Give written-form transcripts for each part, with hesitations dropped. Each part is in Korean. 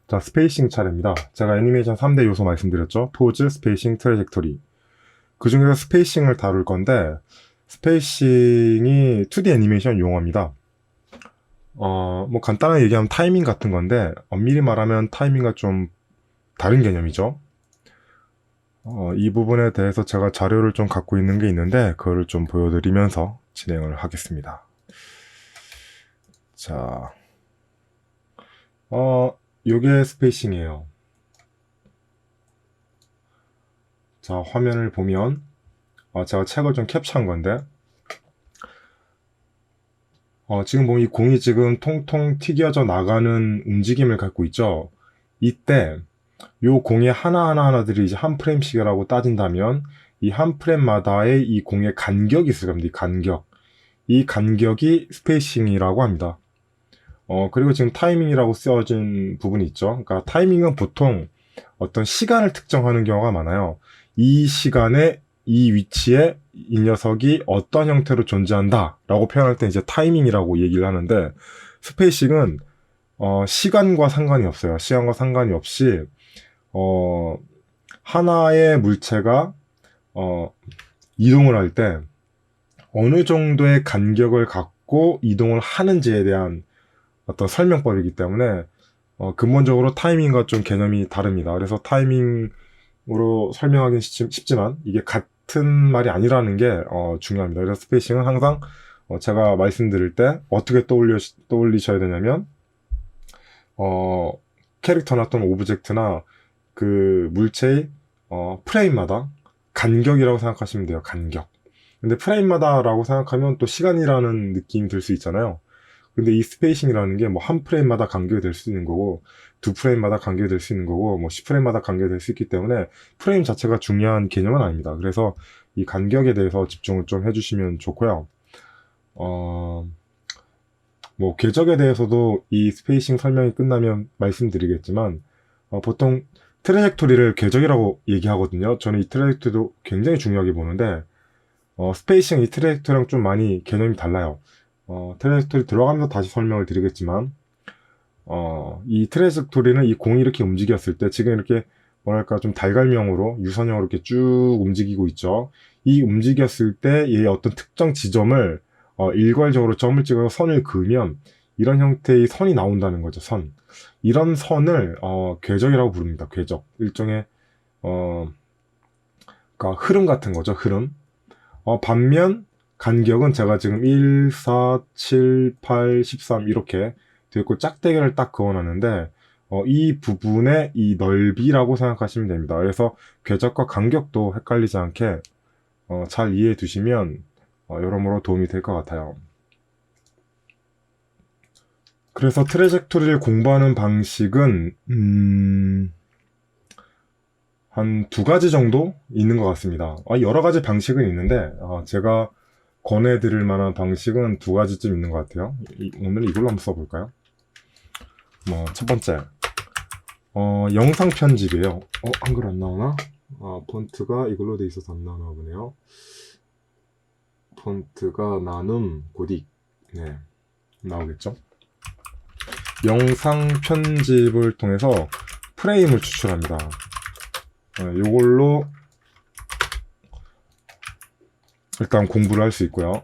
자, 스페이싱 차례입니다. 제가 애니메이션 3대 요소 말씀드렸죠. 포즈, 스페이싱, 트래젝토리. 그 중에서 스페이싱을 다룰 건데, 스페이싱이 2D 애니메이션 용어입니다. 뭐 간단하게 얘기하면 타이밍 같은 건데, 엄밀히 말하면 타이밍과 좀 다른 개념이죠. 이 부분에 대해서 제가 자료를 좀 갖고 있는 게 있는데, 그거를 좀 보여드리면서 진행을 하겠습니다. 자, 요게 스페이싱이에요. 자, 화면을 보면, 제가 책을 좀 캡처한 건데, 지금 보면 이 공이 지금 통통 튀겨져 나가는 움직임을 갖고 있죠. 이때, 요 공의 하나하나들이 이제 한 프레임씩이라고 따진다면, 이 한 프레임마다의 이 공의 간격이 있을 겁니다. 이 간격. 이 간격이 스페이싱이라고 합니다. 그리고 지금 타이밍이라고 쓰여진 부분이 있죠. 그러니까 타이밍은 보통 어떤 시간을 특정하는 경우가 많아요. 이 시간에 이 위치에 이 녀석이 어떤 형태로 존재한다 라고 표현할 때 이제 타이밍이라고 얘기를 하는데, 스페이싱은 시간과 상관이 없어요. 시간과 상관이 없이 하나의 물체가 이동을 할 때 어느 정도의 간격을 갖고 이동을 하는지에 대한 어떤 설명법이기 때문에 근본적으로 타이밍과 좀 개념이 다릅니다. 그래서 타이밍으로 설명하기는 쉽지만 이게 같은 말이 아니라는 게 중요합니다. 그래서 스페이싱은 항상 제가 말씀드릴 때 어떻게 떠올리셔야 되냐면 캐릭터나 또는 오브젝트나 그 물체의 프레임마다 간격이라고 생각하시면 돼요. 간격. 근데 프레임마다라고 생각하면 또 시간이라는 느낌이 들 수 있잖아요. 근데 이 스페이싱이라는 게 뭐 한 프레임마다 간격이 될 수 있는 거고, 두 프레임마다 간격이 될 수 있는 거고, 뭐 10프레임마다 간격이 될 수 있기 때문에 프레임 자체가 중요한 개념은 아닙니다. 그래서 이 간격에 대해서 집중을 좀 해주시면 좋고요. 뭐 궤적에 대해서도 이 스페이싱 설명이 끝나면 말씀드리겠지만, 보통 트래젝토리를 궤적이라고 얘기하거든요. 저는 이 트래젝토리도 굉장히 중요하게 보는데, 스페이싱 이 트래젝토리랑 좀 많이 개념이 달라요. 트래젝토리 들어가면서 다시 설명을 드리겠지만, 이 트래젝토리는 이 공이 이렇게 움직였을 때 지금 이렇게 뭐랄까 좀 달걀형으로 유선형으로 이렇게 쭉 움직이고 있죠. 이 움직였을 때 얘의 어떤 특정 지점을 일괄적으로 점을 찍어서 선을 그으면 이런 형태의 선이 나온다는 거죠. 선. 이런 선을 궤적이라고 부릅니다. 궤적. 일종의 그러니까 흐름 같은 거죠. 흐름. 반면 간격은 제가 지금 1, 4, 7, 8, 13 이렇게 되어 있고 짝대기를 딱 그어놨는데 이 부분의 이 넓이라고 생각하시면 됩니다. 그래서 궤적과 간격도 헷갈리지 않게 잘 이해해 두시면 여러모로 도움이 될 것 같아요. 그래서 트래젝토리를 공부하는 방식은 한 두 가지 정도 있는 것 같습니다. 여러 가지 방식은 있는데 제가 권해드릴 만한 방식은 두 가지쯤 있는 것 같아요. 오늘 이걸로 한번 써볼까요? 첫 번째, 영상 편집이에요. 한글 안 나오나? 폰트가 이걸로 돼 있어서 안 나오나 보네요. 폰트가 나눔 고딕. 네, 나오겠죠? 영상 편집을 통해서 프레임을 추출합니다. 이걸로 일단 공부를 할 수 있고요.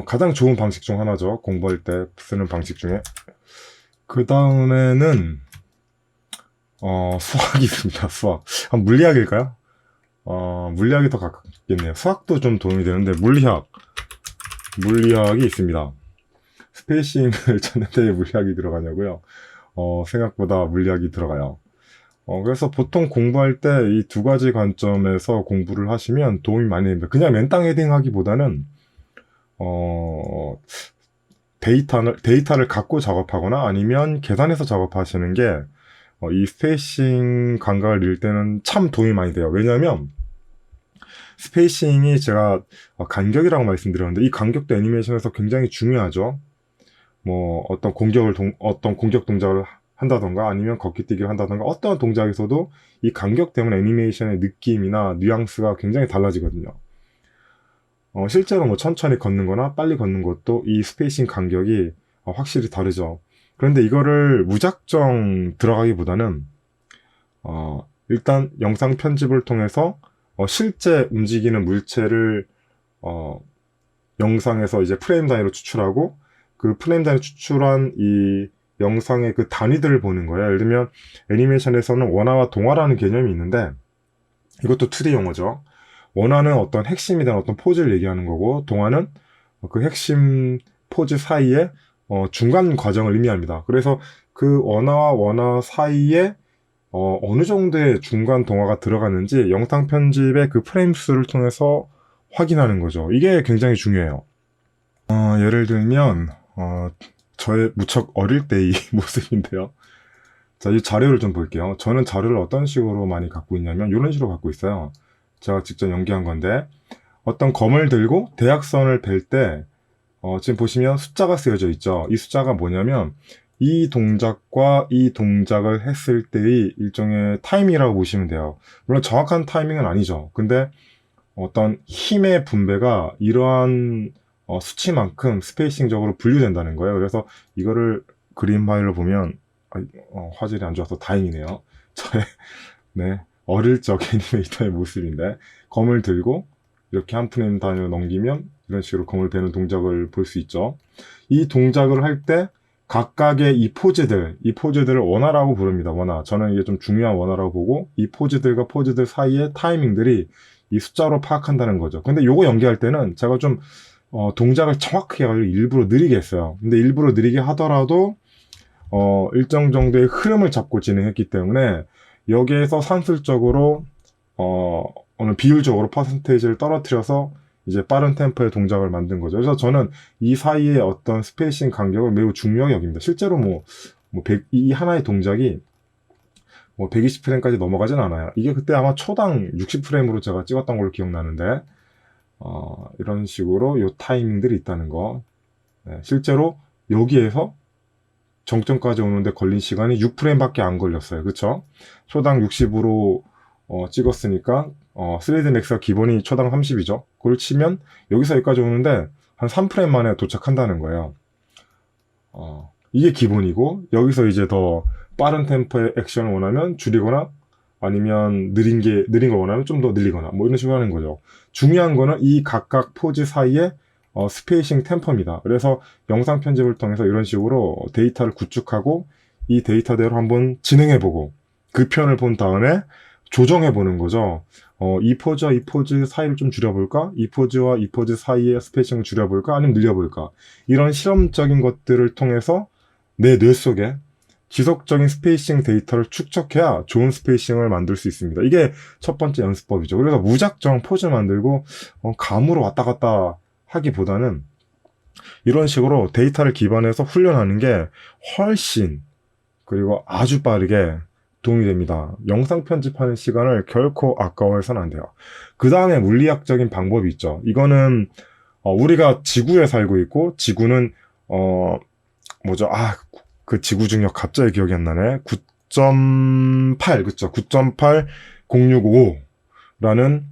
가장 좋은 방식 중 하나죠. 공부할 때 쓰는 방식 중에. 그 다음에는 수학이 있습니다. 수학. 물리학일까요? 물리학이 더 가깝겠네요. 수학도 좀 도움이 되는데 물리학이 있습니다. 스페이싱을 찾는데 왜 물리학이 들어가냐고요? 생각보다 물리학이 들어가요. 그래서 보통 공부할 때 이 두 가지 관점에서 공부를 하시면 도움이 많이 됩니다. 그냥 맨땅 헤딩 하기보다는, 데이터를 갖고 작업하거나 아니면 계산해서 작업하시는 게, 이 스페이싱 감각을 잃을 때는 참 도움이 많이 돼요. 왜냐면, 스페이싱이 제가 간격이라고 말씀드렸는데, 이 간격도 애니메이션에서 굉장히 중요하죠. 어떤 공격 동작을 한다던가 아니면 걷기뛰기를 한다던가 어떠한 동작에서도 이 간격 때문에 애니메이션의 느낌이나 뉘앙스가 굉장히 달라지거든요. 실제로 천천히 걷는 거나 빨리 걷는 것도 이 스페이싱 간격이 확실히 다르죠. 그런데 이거를 무작정 들어가기보다는 일단 영상 편집을 통해서 실제 움직이는 물체를 어, 영상에서 이제 프레임 단위로 추출하고 그 프레임 단위로 추출한 이 영상의 그 단위들을 보는 거예요. 예를 들면 애니메이션에서는 원화와 동화라는 개념이 있는데 이것도 2D 용어죠. 원화는 어떤 핵심이 된 어떤 포즈를 얘기하는 거고 동화는 그 핵심 포즈 사이에 중간 과정을 의미합니다. 그래서 그 원화와 원화 사이에 어느 정도의 중간 동화가 들어갔는지 영상 편집의 그 프레임 수를 통해서 확인하는 거죠. 이게 굉장히 중요해요. 예를 들면 저의 무척 어릴 때의 모습인데요. 자, 이 자료를 좀 볼게요. 저는 자료를 어떤 식으로 많이 갖고 있냐면 이런 식으로 갖고 있어요. 제가 직접 연기한 건데 어떤 검을 들고 대각선을 벨 때 지금 보시면 숫자가 쓰여져 있죠. 이 숫자가 뭐냐면 이 동작과 이 동작을 했을 때의 일종의 타이밍이라고 보시면 돼요. 물론 정확한 타이밍은 아니죠. 근데 어떤 힘의 분배가 이러한 수치만큼 스페이싱적으로 분류된다는 거예요. 그래서 이거를 그림 파일로 보면 화질이 안 좋아서 다행이네요. 저의 네, 어릴 적 애니메이터의 모습인데 검을 들고 이렇게 한 프레임 단위로 넘기면 이런 식으로 검을 베는 동작을 볼 수 있죠. 이 동작을 할 때 각각의 이 포즈들을 원화라고 부릅니다. 원화. 저는 이게 좀 중요한 원화라고 보고 이 포즈들과 포즈들 사이의 타이밍들이 이 숫자로 파악한다는 거죠. 근데 요거 연기할 때는 제가 좀 동작을 정확하게 하려고 일부러 느리게 했어요. 근데 일부러 느리게 하더라도 일정 정도의 흐름을 잡고 진행했기 때문에 여기에서 산술적으로 어느 비율적으로 퍼센테이지를 떨어뜨려서 이제 빠른 템포의 동작을 만든 거죠. 그래서 저는 이 사이의 어떤 스페이싱 간격을 매우 중요하게 여깁니다. 실제로 이 하나의 동작이 120프레임까지 넘어가진 않아요. 이게 그때 아마 초당 60프레임으로 제가 찍었던 걸로 기억나는데, 이런 식으로 요 타이밍들이 있다는 거. 네, 실제로 여기에서 정점까지 오는데 걸린 시간이 6프레임밖에 안 걸렸어요. 그쵸? 초당 60으로 찍었으니까 3D 맥스가 기본이 초당 30이죠. 그걸 치면 여기서 여기까지 오는데 한 3프레임 만에 도착한다는 거예요. 이게 기본이고 여기서 이제 더 빠른 템포의 액션을 원하면 줄이거나 아니면 느린 걸 원하면 좀 더 늘리거나 뭐 이런 식으로 하는 거죠. 중요한 거는 이 각각 포즈 사이에 스페이싱 템포입니다. 그래서 영상 편집을 통해서 이런 식으로 데이터를 구축하고 이 데이터대로 한번 진행해보고 그 편을 본 다음에 조정해보는 거죠. 이 포즈와 이 포즈 사이를 좀 줄여볼까? 이 포즈와 이 포즈 사이의 스페이싱을 줄여볼까? 아니면 늘려볼까? 이런 실험적인 것들을 통해서 내 뇌 속에 지속적인 스페이싱 데이터를 축적해야 좋은 스페이싱을 만들 수 있습니다. 이게 첫 번째 연습법이죠. 그래서 무작정 포즈 만들고 감으로 왔다 갔다 하기보다는 이런 식으로 데이터를 기반해서 훈련하는 게 훨씬 그리고 아주 빠르게 도움이 됩니다. 영상 편집하는 시간을 결코 아까워해서는 안 돼요. 그 다음에 물리학적인 방법이 있죠. 이거는 우리가 지구에 살고 있고 지구는 그 지구 중력 갑자기 기억이 안 나네. 9.8 그쵸? 9.8 065라는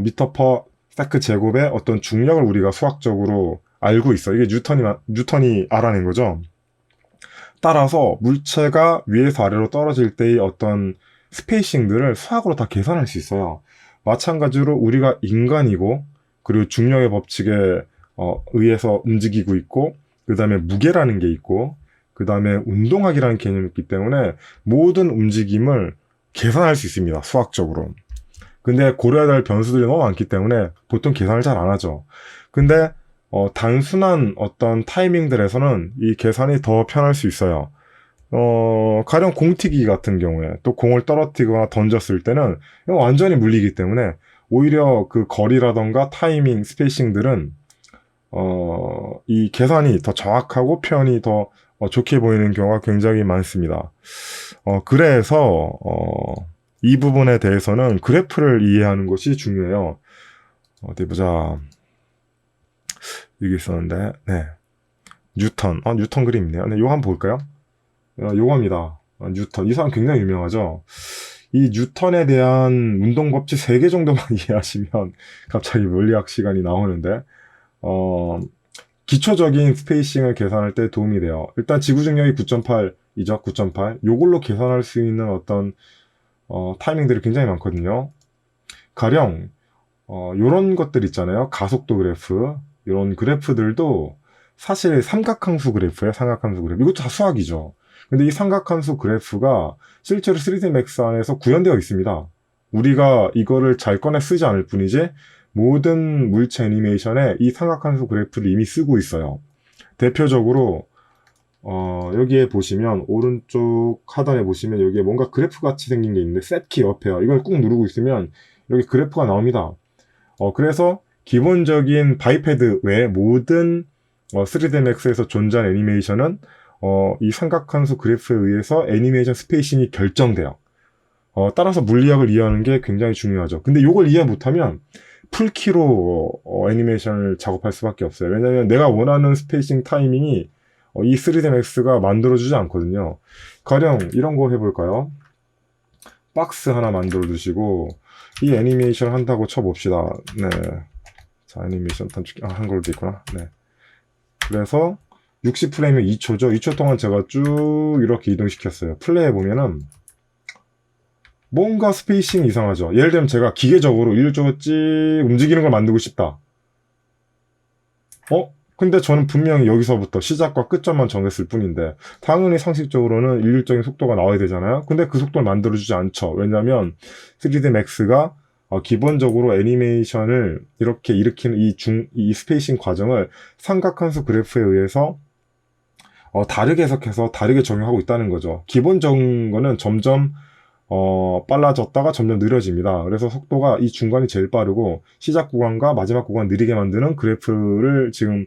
미터 퍼 세크 제곱의 어떤 중력을 우리가 수학적으로 알고 있어. 이게 뉴턴이 알아낸 거죠. 따라서 물체가 위에서 아래로 떨어질 때의 어떤 스페이싱들을 수학으로 다 계산할 수 있어요. 마찬가지로 우리가 인간이고 그리고 중력의 법칙에 의해서 움직이고 있고 그 다음에 무게라는 게 있고 그 다음에 운동학이라는 개념이 있기 때문에 모든 움직임을 계산할 수 있습니다. 수학적으로. 근데 고려해야 될 변수들이 너무 많기 때문에 보통 계산을 잘 안 하죠. 근데 단순한 어떤 타이밍들에서는 이 계산이 더 편할 수 있어요. 가령 공튀기 같은 경우에 또 공을 떨어뜨리거나 던졌을 때는 완전히 물리기 때문에 오히려 그 거리라던가 타이밍, 스페이싱들은 이 계산이 더 정확하고 표현이 더 좋게 보이는 경우가 굉장히 많습니다. 그래서 이 부분에 대해서는 그래프를 이해하는 것이 중요해요. 어디 보자. 이게 있었는데, 네. 뉴턴 그림이네요. 네, 요거 한번 볼까요? 요겁니다. 뉴턴. 이 사람 굉장히 유명하죠? 이 뉴턴에 대한 운동 법칙 3개 정도만 이해하시면 갑자기 물리학 시간이 나오는데, 기초적인 스페이싱을 계산할 때 도움이 돼요. 일단 지구 중력이 9.8이죠. 9.8. 요걸로 계산할 수 있는 어떤 타이밍들이 굉장히 많거든요. 가령 요런 것들 있잖아요. 가속도 그래프. 요런 그래프들도 사실 삼각함수 그래프예요. 삼각함수 그래프. 이것도 다 수학이죠. 근데 이 삼각함수 그래프가 실제로 3D Max 안에서 구현되어 있습니다. 우리가 이거를 잘 꺼내 쓰지 않을 뿐이지 모든 물체 애니메이션에 이 삼각함수 그래프를 이미 쓰고 있어요. 대표적으로 여기에 보시면 오른쪽 하단에 보시면 여기에 뭔가 그래프 같이 생긴 게 있는데 셋키 옆에요. 이걸 꾹 누르고 있으면 여기 그래프가 나옵니다. 그래서 기본적인 바이패드 외에 모든 3D Max에서 존재하는 애니메이션은 이 삼각함수 그래프에 의해서 애니메이션 스페이싱이 결정돼요. 따라서 물리학을 이해하는 게 굉장히 중요하죠. 근데 이걸 이해 못하면 풀키로 애니메이션을 작업할 수밖에 없어요. 왜냐하면 내가 원하는 스페이싱 타이밍이 이 3D Max가 만들어주지 않거든요. 가령 이런 거 해볼까요? 박스 하나 만들어 주시고 이 애니메이션 한다고 쳐봅시다. 네. 자, 애니메이션 단축키 한글로도 있구나. 네. 그래서 60프레임이 2초죠. 2초 동안 제가 쭉 이렇게 이동시켰어요. 플레이해 보면은 뭔가 스페이싱이 이상하죠. 예를 들면 제가 기계적으로 이쪽으로 찍 움직이는 걸 만들고 싶다. 근데 저는 분명히 여기서부터 시작과 끝점만 정했을 뿐인데 당연히 상식적으로는 일률적인 속도가 나와야 되잖아요. 근데 그 속도를 만들어주지 않죠. 왜냐하면 3D Max가 기본적으로 애니메이션을 이렇게 일으키는 이 스페이싱 과정을 삼각함수 그래프에 의해서 다르게 해석해서 다르게 적용하고 있다는 거죠. 기본적인 거는 점점 빨라졌다가 점점 느려집니다. 그래서 속도가 이 중간이 제일 빠르고 시작 구간과 마지막 구간 느리게 만드는 그래프를 지금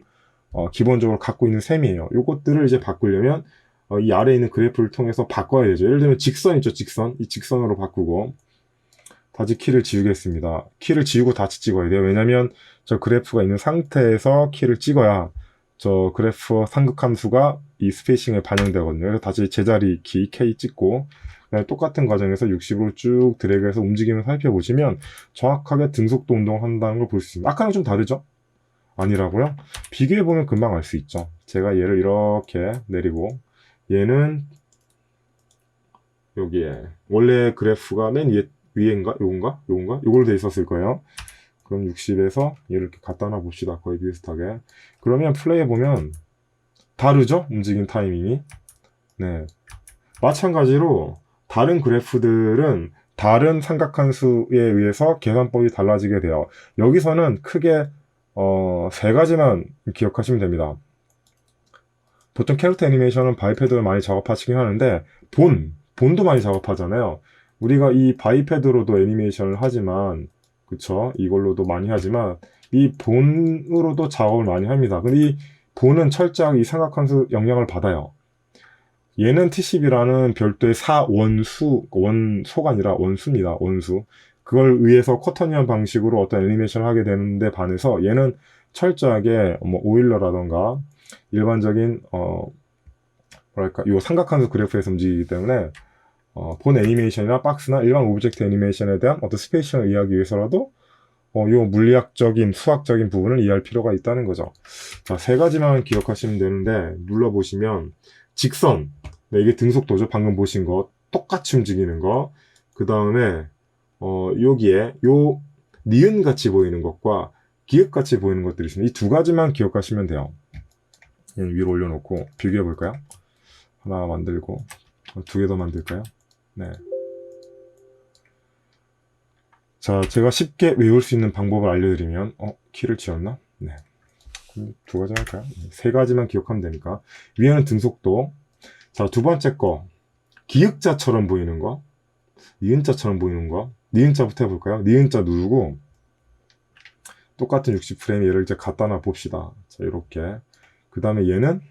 기본적으로 갖고 있는 셈이에요. 요것들을 이제 바꾸려면 이 아래에 있는 그래프를 통해서 바꿔야 되죠. 예를 들면 직선 있죠, 직선. 이 직선으로 바꾸고 다시 키를 지우겠습니다. 키를 지우고 다시 찍어야 돼요. 왜냐면 저 그래프가 있는 상태에서 키를 찍어야 저 그래프 삼각함수가 이 스페이싱에 반영되거든요. 그래서 다시 제자리 키 K 찍고 똑같은 과정에서 60으로 쭉 드래그해서 움직임을 살펴보시면 정확하게 등속도 운동한다는 걸 볼 수 있습니다. 아까랑 좀 다르죠? 아니라고요? 비교해보면 금방 알 수 있죠. 제가 얘를 이렇게 내리고 얘는 여기에 원래 그래프가 맨 위에인가? 요건가? 요걸로 돼 있었을 거예요. 그럼 60에서 얘를 이렇게 갖다 놔 봅시다. 거의 비슷하게. 그러면 플레이해보면 다르죠? 움직임 타이밍이. 네. 마찬가지로 다른 그래프들은 다른 삼각함수에 의해서 계산법이 달라지게 돼요. 여기서는 크게 세 가지만 기억하시면 됩니다. 보통 캐릭터 애니메이션은 바이패드를 많이 작업하시긴 하는데 본도 많이 작업하잖아요. 우리가 이 바이패드로도 애니메이션을 하지만 그쵸? 이걸로도 많이 하지만 이 본으로도 작업을 많이 합니다. 근데 이 본은 철저하게 이 삼각함수 영향을 받아요. 얘는 T10이라는 별도의 원소가 아니라 원수입니다. 원수. 그걸 위해서 쿼터니언 방식으로 어떤 애니메이션을 하게 되는데 반해서 얘는 철저하게 오일러라던가 일반적인 뭐랄까 요 삼각함수 그래프에서 움직이기 때문에 본 애니메이션이나 박스나 일반 오브젝트 애니메이션에 대한 어떤 스페이싱을 이해하기 위해서라도 요 물리학적인 수학적인 부분을 이해할 필요가 있다는 거죠. 자, 세 가지만 기억하시면 되는데 눌러보시면 직선, 네, 이게 등속도죠. 방금 보신 거 똑같이 움직이는 거. 그 다음에 여기에 요 니은 같이 보이는 것과 기역 같이 보이는 것들이 있습니다. 이 두 가지만 기억하시면 돼요. 얘는 위로 올려놓고 비교해 볼까요? 하나 만들고 두 개 더 만들까요? 네. 자, 제가 쉽게 외울 수 있는 방법을 알려드리면 키를 지웠나? 네. 그럼 두 가지 할까요? 세 가지만 기억하면 되니까. 위에는 등속도. 자, 두 번째 거 기역자처럼 보이는 거, 니은자처럼 보이는 거. 니은자부터 해볼까요? 니은자 누르고 똑같은 60프레임 얘를 이제 갖다 놔 봅시다. 자, 이렇게. 그 다음에 얘는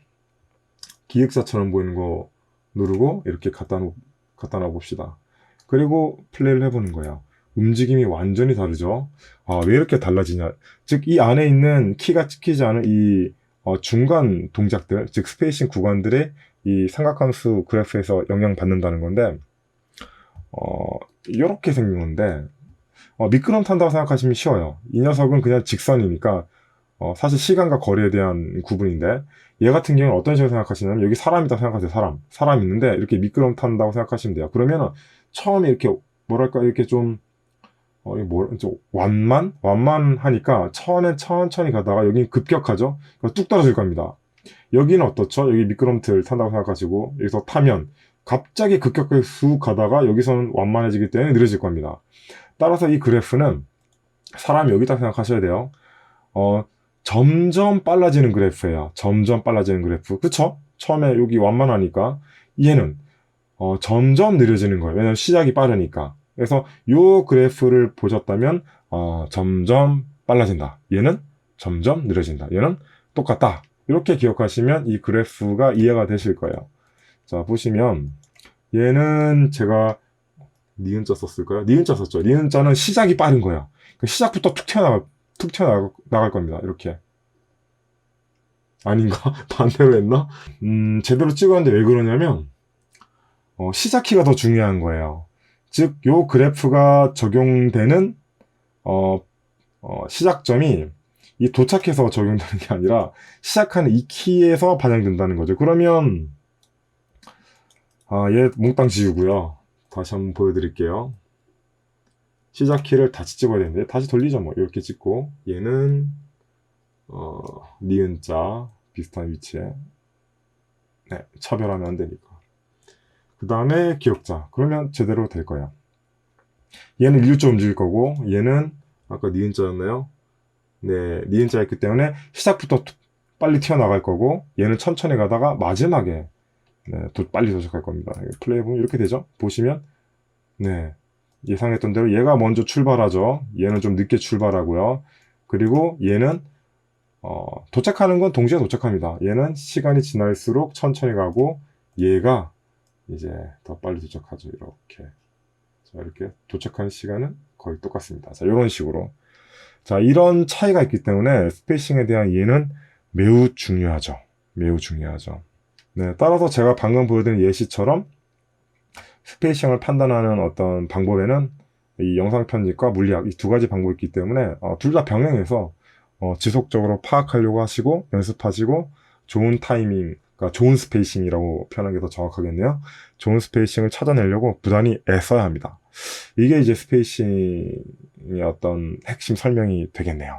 기역자처럼 보이는 거 누르고 이렇게 갖다 놔 봅시다. 그리고 플레이를 해보는 거예요. 움직임이 완전히 다르죠. 왜 이렇게 달라지냐. 즉, 이 안에 있는 키가 찍히지 않은 이 중간 동작들, 즉 스페이싱 구간들의 이 삼각함수 그래프에서 영향받는다는 건데 이렇게 생긴 건데 미끄럼 탄다고 생각하시면 쉬워요. 이 녀석은 그냥 직선이니까 사실 시간과 거리에 대한 구분인데, 얘 같은 경우는 어떤 식으로 생각하시냐면, 여기 사람이다 생각하세요, 사람 있는데, 이렇게 미끄럼 탄다고 생각하시면 돼요. 그러면은, 처음에 이렇게, 뭐랄까, 이렇게 좀, 좀 완만하니까, 처음엔 천천히 가다가, 여기 급격하죠? 뚝 떨어질 겁니다. 여기는 어떻죠? 여기 미끄럼틀 탄다고 생각하시고, 여기서 타면, 갑자기 급격하게 쑥 가다가, 여기서는 완만해지기 때문에 느려질 겁니다. 따라서 이 그래프는, 사람이 여기다 생각하셔야 돼요. 점점 빨라지는 그래프예요. 점점 빨라지는 그래프. 그쵸? 처음에 여기 완만하니까 얘는 점점 느려지는 거예요. 왜냐면 시작이 빠르니까. 그래서 요 그래프를 보셨다면 점점 빨라진다. 얘는 점점 느려진다. 얘는 똑같다. 이렇게 기억하시면 이 그래프가 이해가 되실 거예요. 자, 보시면 얘는 제가 니은자 썼을까요? 니은자 썼죠. 니은자는 시작이 빠른 거예요. 시작부터 툭 튀어나갈 겁니다. 이렇게. 아닌가? 반대로 했나? 제대로 찍었는데 왜 그러냐면, 시작키가 더 중요한 거예요. 즉, 요 그래프가 적용되는, 시작점이 이 도착해서 적용되는 게 아니라 시작하는 이 키에서 반영된다는 거죠. 그러면, 얘 몽땅 지우고요. 다시 한번 보여드릴게요. 시작키를 다시 찍어야 되는데, 다시 돌리죠, 뭐. 이렇게 찍고, 얘는, 니은자 비슷한 위치에 차별하면 안 되니까. 그 다음에 기억자. 그러면 제대로 될 거야. 얘는 일류자 움직일 거고 얘는 아까 니은자였나요? 네, 니은자였기 때문에 시작부터 빨리 튀어나갈 거고 얘는 천천히 가다가 마지막에 빨리 도착할 겁니다. 플레이 보면 이렇게 되죠? 보시면 네, 예상했던 대로 얘가 먼저 출발하죠. 얘는 좀 늦게 출발하고요. 그리고 얘는 도착하는 건 동시에 도착합니다. 얘는 시간이 지날수록 천천히 가고 얘가 이제 더 빨리 도착하죠. 이렇게. 자, 이렇게 도착하는 시간은 거의 똑같습니다. 자, 이런 식으로. 자, 이런 차이가 있기 때문에 스페이싱에 대한 이해는 매우 중요하죠. 매우 중요하죠. 네, 따라서 제가 방금 보여드린 예시처럼 스페이싱을 판단하는 어떤 방법에는 이 영상 편집과 물리학 이 두 가지 방법이 있기 때문에 둘 다 병행해서 지속적으로 파악하려고 하시고 연습하시고 좋은 타이밍, 그러니까 좋은 스페이싱이라고 표현하는 게 더 정확하겠네요. 좋은 스페이싱을 찾아내려고 부단히 애써야 합니다. 이게 이제 스페이싱의 어떤 핵심 설명이 되겠네요.